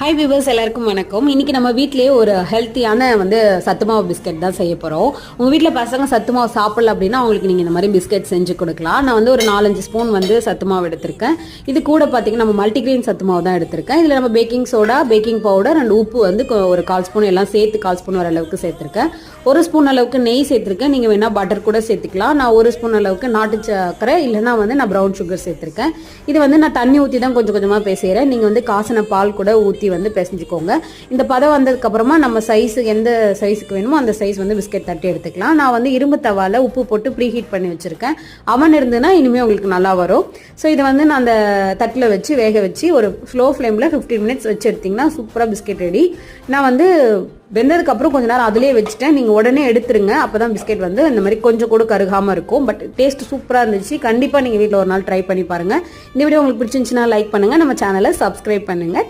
Hi viewers, எல்லாருக்கும் வணக்கம். இன்னைக்கு நம்ம வீட்லயே ஒரு ஹெல்த்தியான சத்து மாவு பிஸ்கெட் தான் செய்ய போகிறோம். உங்கள் வீட்டில் பசங்க சத்து மாவு சாப்பிடல அப்படின்னா அவங்களுக்கு நீங்கள் இந்த மாதிரி பிஸ்கெட் செஞ்சு கொடுக்கலாம். நான் ஒரு 4-5 ஸ்பூன் சத்து மாவு எடுத்திருக்கேன். இது கூட பார்த்தீங்கன்னா நம்ம மல்டிகிரெயின் சத்து மாவு தான் எடுத்திருக்கேன். இதில் நம்ம baking soda, baking powder and உப்பு ஒரு 1/4 ஸ்பூன் எல்லாம் சேர்த்து 1/4 ஸ்பூன் வர அளவுக்கு சேர்த்துருக்கேன். 1 ஸ்பூன் அளவுக்கு நெய் சேர்த்துருக்கேன். நீங்கள் வேணால் பட்டர் கூட சேர்த்துக்கலாம். நான் 1 ஸ்பூன் அளவுக்கு நாட்டு சக்கரை இல்லைனா நான் ப்ரௌன் சுகர் சேர்த்துருக்கேன். இது நான் தண்ணி ஊற்றி தான் கொஞ்சம் கொஞ்சமாக பேசுகிறேன். நீங்கள் காசின பால் கூட ஊற்றி பிசைஞ்சுக்கோங்க. இந்த பதம் வந்ததுக்கு அப்புறமா நம்ம சைஸ் எந்த சைஸுக்கு வேணுமோ அந்த சைஸ் பிஸ்கெட் தட்டி எடுத்துக்கலாம். நான் இரும்பு தவால உப்பு போட்டு ப்ரீ ஹீட் பண்ணி வச்சிருக்கேன். அவன் இருந்துன்னா இனிமே உங்களுக்கு நல்லா வரும். ஸோ இதை நான் அந்த தட்டில் வச்சு வேக வச்சு ஒரு ஸ்லோ ஃப்ளேமில் 15 மினிட்ஸ் வச்சு எடுத்திங்கன்னா சூப்பராக பிஸ்கெட் ரெடி. நான் வெந்ததுக்கு அப்புறம் கொஞ்ச நேரம் அதிலே வச்சுட்டேன். நீங்கள் உடனே எடுத்துருங்க. அப்போ தான் பிஸ்கெட் இந்த மாதிரி கொஞ்சம் கூட கருகாமல் இருக்கும். பட் டேஸ்ட் சூப்பராக இருந்துச்சு. கண்டிப்பாக நீங்கள் வீட்டில் ஒரு நாள் ட்ரை பண்ணி பாருங்கள். இந்த வீடியோ உங்களுக்கு பிடிச்சிருந்துச்சுன்னா லைக் பண்ணுங்கள். நம்ம சேனலை சப்ஸ்கிரைப் பண்ணுங்கள்.